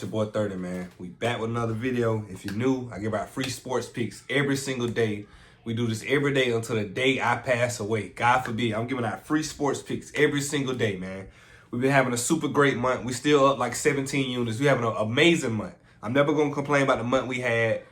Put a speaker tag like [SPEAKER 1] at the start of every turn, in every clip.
[SPEAKER 1] It's your boy 30, man. We back with another video. If you're new, I give out free sports picks every single day. We do this every day until the day I pass away. God forbid, I'm giving out free sports picks every single day, man. We've been having a super great month. We still up like 17 units. We're having an amazing month. I'm never going to complain about the month we had.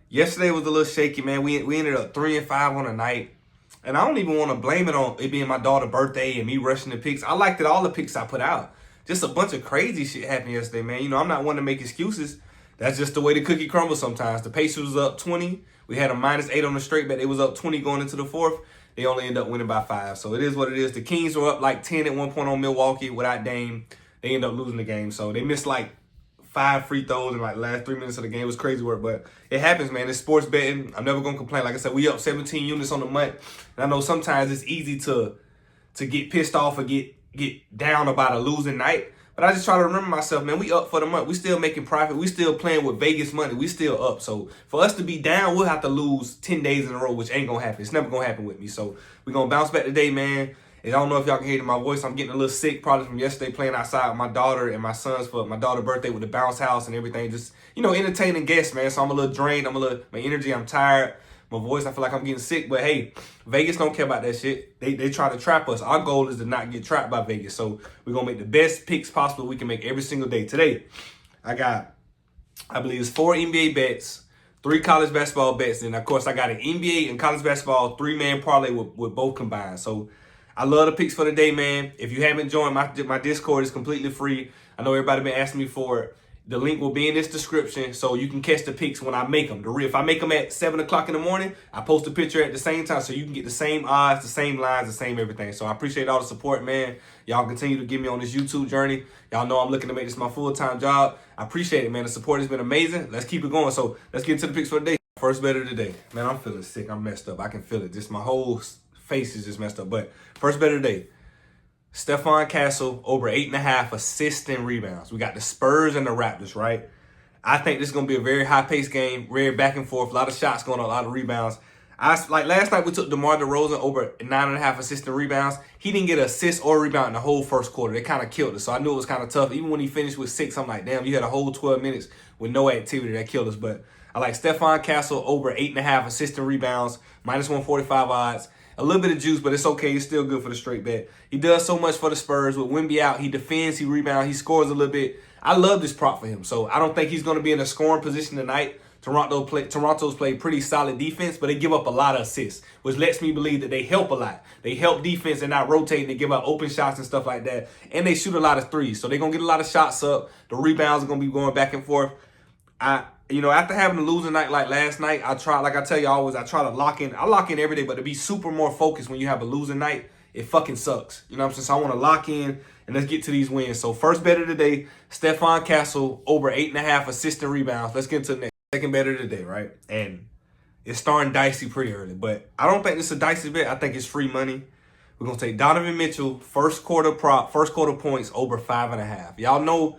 [SPEAKER 1] Yesterday was a little shaky, man. We ended up 3 and 5 on a night. And I don't even want to blame it on it being my daughter's birthday and me rushing the picks. I liked it, all the picks I put out. Just a bunch of crazy shit happened yesterday, man. You know, I'm not one to make excuses. That's just the way the cookie crumbles sometimes. The Pacers was up 20. We had a -8 on the straight bet. It was up 20 going into the fourth. They only end up winning by 5. So it is what it is. The Kings were up like 10 at one point on Milwaukee without Dame. They end up losing the game. So they missed like 5 free throws in like the last 3 minutes of the game. It was crazy work, but it happens, man. It's sports betting. I'm never gonna complain. Like I said, we up 17 units on the month. And I know sometimes it's easy to get pissed off or get down about a losing night. But I just try to remember myself, man, we up for the month. We still making profit. We still playing with Vegas money. We still up. So for us to be down, we'll have to lose 10 days in a row, which ain't gonna happen. It's never gonna happen with me. So we're gonna bounce back today, man. And I don't know if y'all can hear it in my voice. I'm getting a little sick, probably from yesterday playing outside with my daughter and my sons for my daughter's birthday with the bounce house and everything. Just, you know, entertaining guests, man. So I'm a little drained. My energy, I'm tired. My voice, I feel like I'm getting sick. But hey, Vegas don't care about that shit. They try to trap us. Our goal is to not get trapped by Vegas. So we're going to make the best picks possible we can make every single day. Today, I believe it's 4 NBA bets, 3 college basketball bets. And of course, I got an NBA and college basketball 3-man parlay with both combined. So I love the picks for the day, man. If you haven't joined, my Discord is completely free. I know everybody been asking me for it. The link will be in this description so you can catch the picks when I make them. If I make them at 7 o'clock in the morning, I post a picture at the same time so you can get the same odds, the same lines, the same everything. So I appreciate all the support, man. Y'all continue to give me on this YouTube journey. Y'all know I'm looking to make this my full-time job. I appreciate it, man. The support has been amazing. Let's keep it going. So let's get into the picks for the day. First bet of the day. Man, I'm feeling sick. I'm messed up. I can feel it. Just my whole face is just messed up. But first bet of the day. Stephon Castle over 8.5 assists and rebounds. We got the Spurs and the Raptors, right? I think this is going to be a very high-paced game, very back and forth, a lot of shots going on, a lot of rebounds. Like last night, we took DeMar DeRozan over 9.5 assists and rebounds. He didn't get an assist or a rebound in the whole first quarter. They kind of killed us, so I knew it was kind of tough. Even when he finished with 6, I'm like, damn, you had a whole 12 minutes with no activity. That killed us. But I like Stephon Castle over 8.5 assists and rebounds, -145 odds. A little bit of juice, but it's okay. It's still good for the straight bet. He does so much for the Spurs. With Wemby out, he defends, he rebounds, he scores a little bit. I love this prop for him. So I don't think he's going to be in a scoring position tonight. Toronto's played pretty solid defense, but they give up a lot of assists, which lets me believe that they help a lot. They help defense and not rotating. They give up open shots and stuff like that. And they shoot a lot of threes. So they're going to get a lot of shots up. The rebounds are going to be going back and forth. After having a losing night like last night, I try to lock in. I lock in every day, but to be super more focused when you have a losing night, it fucking sucks. You know what I'm saying? So I want to lock in and let's get to these wins. So first bet of the day, Stephon Castle over 8.5 assists and rebounds. Let's get into the next. Second bet of the day, right? And it's starting dicey pretty early, but I don't think this is a dicey bet. I think it's free money. We're going to take Donovan Mitchell, first quarter points over 5.5. Y'all know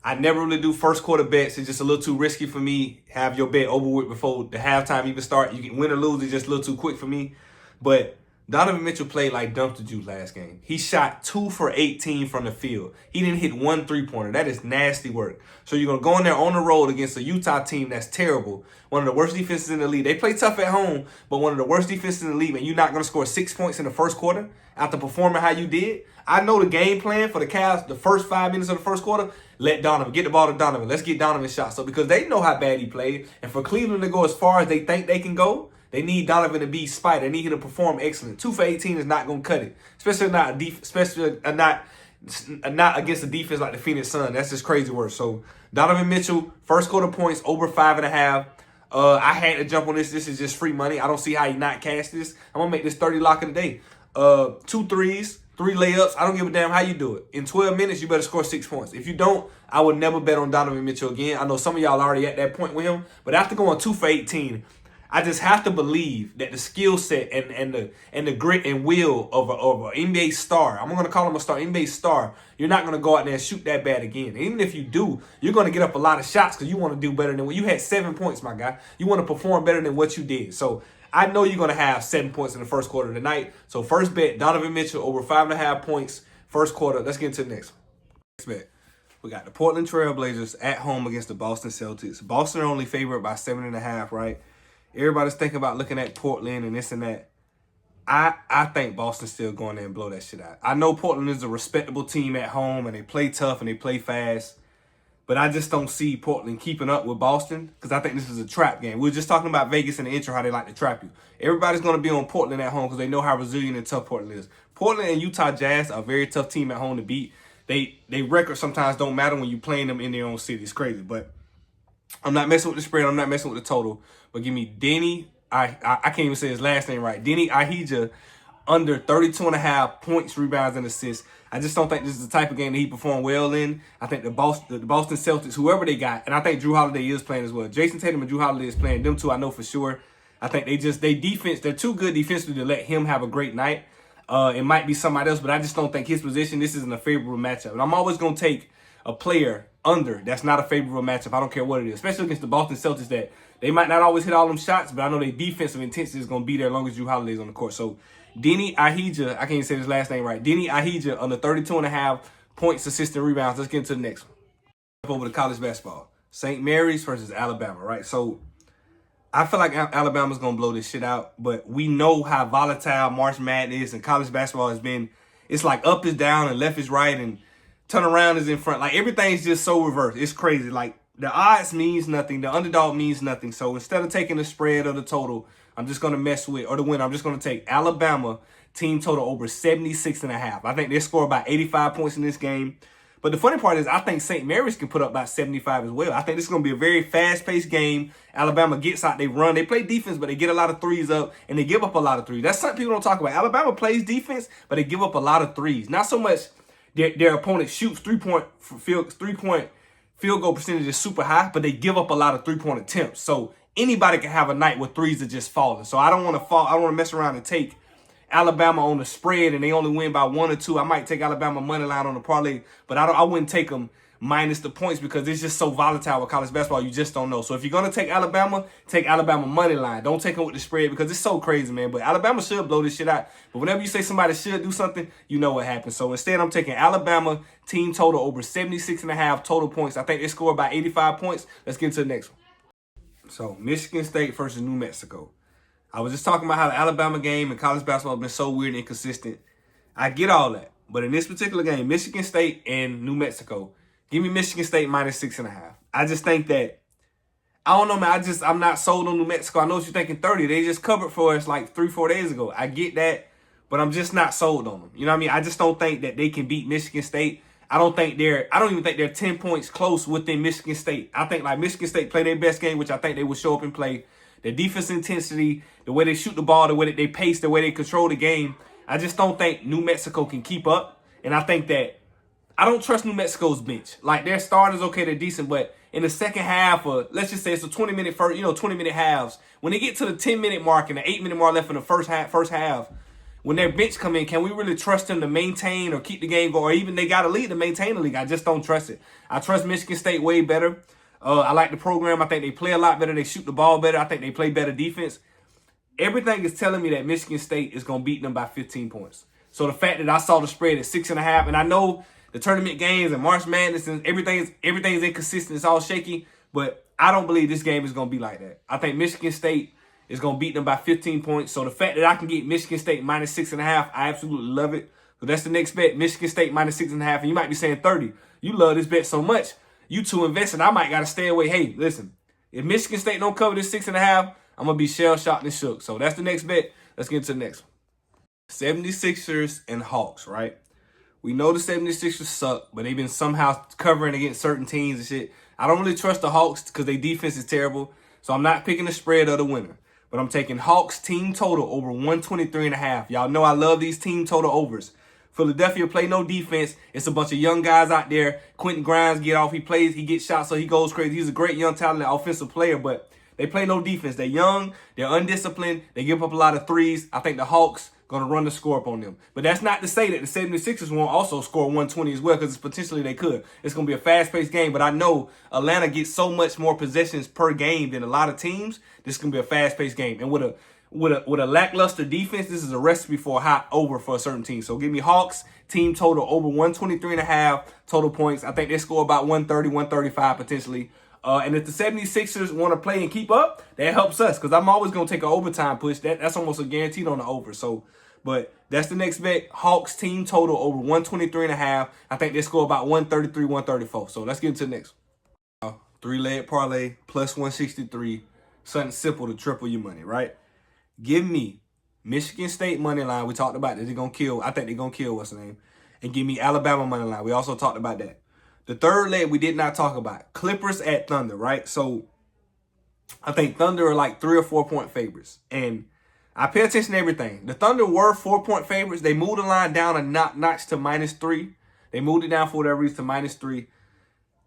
[SPEAKER 1] I never really do first quarter bets. It's just a little too risky for me. Have your bet over with before the halftime even start. You can win or lose. It's just a little too quick for me. But Donovan Mitchell played like dumpster juice last game. He shot 2 for 18 from the field. He didn't hit 1 3-pointer. That is nasty work. So you're going to go in there on the road against a Utah team that's terrible. One of the worst defenses in the league. They play tough at home, but one of the worst defenses in the league, and you're not going to score 6 points in the first quarter after performing how you did. I know the game plan for the Cavs, the first 5 minutes of the first quarter, let Donovan, get the ball to Donovan. Let's get Donovan shots up because they know how bad he played. And for Cleveland to go as far as they think they can go, they need Donovan to be spider. They need him to perform excellent. 2 for 18 is not going to cut it, especially not against a defense like the Phoenix Suns. That's just crazy work. So Donovan Mitchell, first quarter points over 5.5. I had to jump on this. This is just free money. I don't see how you not cash this. I'm going to make this 30 lock of the day. 2 threes, 3 layups. I don't give a damn how you do it. In 12 minutes, you better score 6 points. If you don't, I would never bet on Donovan Mitchell again. I know some of y'all are already at that point with him, but after going 2 for 18, I just have to believe that the skill set and the grit and will of an NBA star, I'm going to call him a star, NBA star, you're not going to go out there and shoot that bad again. And even if you do, you're going to get up a lot of shots because you want to do better than what you had 7 points, my guy. You want to perform better than what you did. So I know you're going to have 7 points in the first quarter tonight. So first bet, Donovan Mitchell over 5.5 points, first quarter. Let's get into the next bet. We got the Portland Trail Blazers at home against the Boston Celtics. Boston are only favored by 7.5, right? Everybody's thinking about looking at Portland and this and that. I think Boston's still going there and blow that shit out. I know Portland is a respectable team at home and they play tough and they play fast. But I just don't see Portland keeping up with Boston because I think this is a trap game. We were just talking about Vegas in the intro, how they like to trap you. Everybody's going to be on Portland at home because they know how resilient and tough Portland is. Portland and Utah Jazz are a very tough team at home to beat. They records sometimes don't matter when you're playing them in their own city. It's crazy. But I'm not messing with the spread. I'm not messing with the total. But give me Denny. I can't even say his last name right. Denny Ahija under 32.5 points, rebounds, and assists. I just don't think this is the type of game that he performed well in. I think the Boston Celtics, whoever they got, and I think Drew Holiday is playing as well. Jason Tatum and Drew Holiday is playing. Them two I know for sure. I think they're too good defensively to let him have a great night. It might be somebody else, but I just don't think his position, this isn't a favorable matchup. And I'm always going to take a player under that's not a favorable matchup. I don't care what it is, especially against the Boston Celtics that they might not always hit all them shots, but I know their defensive intensity is going to be there as long as Drew Holiday's on the court. So Denny Ahija, I can't even say his last name right. Denny Ahija under 32.5 points, assists, and rebounds. Let's get into the next one. Over to college basketball. St. Mary's versus Alabama, right? So I feel like Alabama's going to blow this shit out, but we know how volatile March Madness is and college basketball has been. It's like up is down and left is right and turn around is in front. Like everything's just so reversed. It's crazy. Like the odds means nothing. The underdog means nothing. So instead of taking the spread or the total, I'm just going to mess with, or the winner, I'm just going to take Alabama team total over 76.5. I think they score about 85 points in this game. But the funny part is I think St. Mary's can put up about 75 as well. I think this is going to be a very fast-paced game. Alabama gets out, they run. They play defense, but they get a lot of threes up, and they give up a lot of threes. That's something people don't talk about. Alabama plays defense, but they give up a lot of threes. Not so much their opponent shoots three-point field goal percentage is super high, but they give up a lot of three-point attempts. So anybody can have a night where threes are just falling. So I don't want to mess around and take Alabama on the spread and they only win by 1 or 2. I might take Alabama money line on the parlay, but I wouldn't take them minus the points because it's just so volatile with college basketball. You just don't know. So if you're going to take Alabama money line. Don't take them with the spread because it's so crazy, man. But Alabama should blow this shit out. But whenever you say somebody should do something, you know what happens. So instead, I'm taking Alabama team total over 76.5 total points. I think they score about 85 points. Let's get to the next one. So Michigan State versus New Mexico. I was just talking about how the Alabama game and college basketball have been so weird and inconsistent. I get all that. But in this particular game, Michigan State and New Mexico, give me Michigan State minus 6.5. I just think that, I don't know, man. I'm not sold on New Mexico. I know what you're thinking 30. They just covered for us like 3-4 days ago. I get that, but I'm just not sold on them. You know what I mean? I just don't think that they can beat Michigan State. I don't even think they're 10 points close within Michigan State. I think like Michigan State play their best game, which I think they will show up and play. Their defense intensity, the way they shoot the ball, the way that they pace, the way they control the game. I just don't think New Mexico can keep up. And I think that I don't trust New Mexico's bench. Like their starters, okay, they're decent, but in the second half, or let's just say it's a 20-minute halves. When they get to the 10-minute mark and the 8-minute mark left in the first half, when their bench come in, can we really trust them to maintain or keep the game going? Or even they got a lead to maintain the league. I just don't trust it. I trust Michigan State way better. I like the program. I think they play a lot better. They shoot the ball better. I think they play better defense. Everything is telling me that Michigan State is going to beat them by 15 points. So the fact that I saw the spread at 6.5, and I know the tournament games and March Madness and everything's inconsistent. It's all shaky, but I don't believe this game is going to be like that. I think Michigan State is going to beat them by 15 points. So the fact that I can get Michigan State minus 6.5, I absolutely love it. So that's the next bet, Michigan State minus 6.5. And you might be saying 30. You love this bet so much. You two invested, I might got to stay away. Hey, listen, if Michigan State don't cover this 6.5, I'm going to be shell-shocked and shook. So that's the next bet. Let's get into the next one. 76ers and Hawks, right? We know the 76ers suck, but they've been somehow covering against certain teams and shit. I don't really trust the Hawks because their defense is terrible. So I'm not picking the spread or the winner. But I'm taking Hawks team total over 123.5. Y'all know I love these team total overs. Philadelphia play no defense. It's a bunch of young guys out there. Quentin Grimes get off. He plays. He gets shots, so he goes crazy. He's a great young, talented offensive player, but they play no defense. They're young. They're undisciplined. They give up a lot of threes. I think the Hawks going to run the score up on them. But that's not to say that the 76ers won't also score 120 as well, because potentially they could. It's going to be a fast-paced game, but I know Atlanta gets so much more possessions per game than a lot of teams. This is going to be a fast-paced game. And with with a lackluster defense, this is a recipe for a high over for a certain team. So give me Hawks team total over 123.5 total points. I think they score about 130, 135 potentially. And if the 76ers want to play and keep up, that helps us because I'm always going to take an overtime push. That's almost a guaranteed on the over. So, but that's the next bet. Hawks team total over 123.5. I think they score about 133, 134. So let's get into the next. 3-leg parlay plus 163. Something simple to triple your money, right? Give me Michigan State money line. We talked about that. They're going to kill. I think they're going to kill what's the name. And give me Alabama money line. We also talked about that. The third leg we did not talk about. Clippers at Thunder, right? So I think Thunder are like 3 or 4 point favorites. And I pay attention to everything. The Thunder were 4-point favorites. They moved the line down a notch to -3. They moved it down for whatever reason to -3.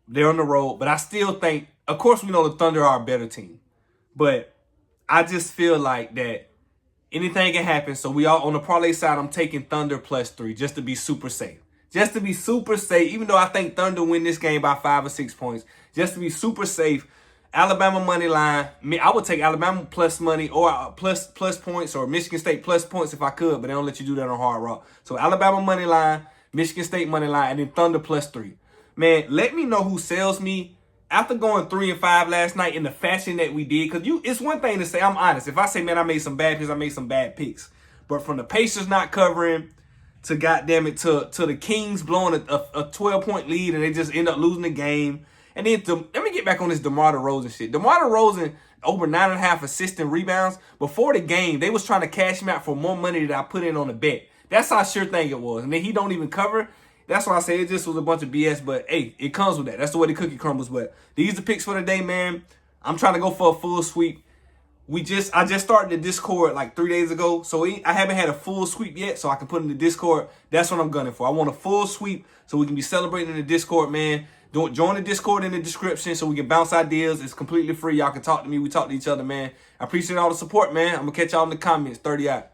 [SPEAKER 1] They're on the road. But I still think, of course, we know the Thunder are a better team. But I just feel like that anything can happen. So we all on the parlay side, I'm taking Thunder +3 just to be super safe. Just to be super safe, even though I think Thunder win this game by 5 or 6 points. Just to be super safe, Alabama money line. I would take Alabama plus money or plus points or Michigan State plus points if I could, but they don't let you do that on Hard Rock. So Alabama money line, Michigan State money line, and then Thunder +3. Man, let me know who sells me. After going 3 and 5 last night in the fashion that we did, because it's one thing to say, I'm honest. If I say, man, I made some bad picks, I made some bad picks. But from the Pacers not covering to, goddamn it, to the Kings blowing a 12-point lead and they just end up losing the game. And then let me get back on this DeMar DeRozan shit. DeMar DeRozan over 9.5 assists and rebounds. Before the game, they was trying to cash him out for more money that I put in on the bet. That's how sure thing it was. And then he don't even cover. That's why I say it just was a bunch of BS, but hey, it comes with that. That's the way the cookie crumbles. But these are the picks for the day, man. I'm trying to go for a full sweep. I just started the Discord like 3 days ago, so I haven't had a full sweep yet, so I can put in the Discord. That's what I'm gunning for. I want a full sweep so we can be celebrating in the Discord, man. Join the Discord in the description so we can bounce ideas. It's completely free. Y'all can talk to me. We talk to each other, man. I appreciate all the support, man. I'm going to catch y'all in the comments. 30 out.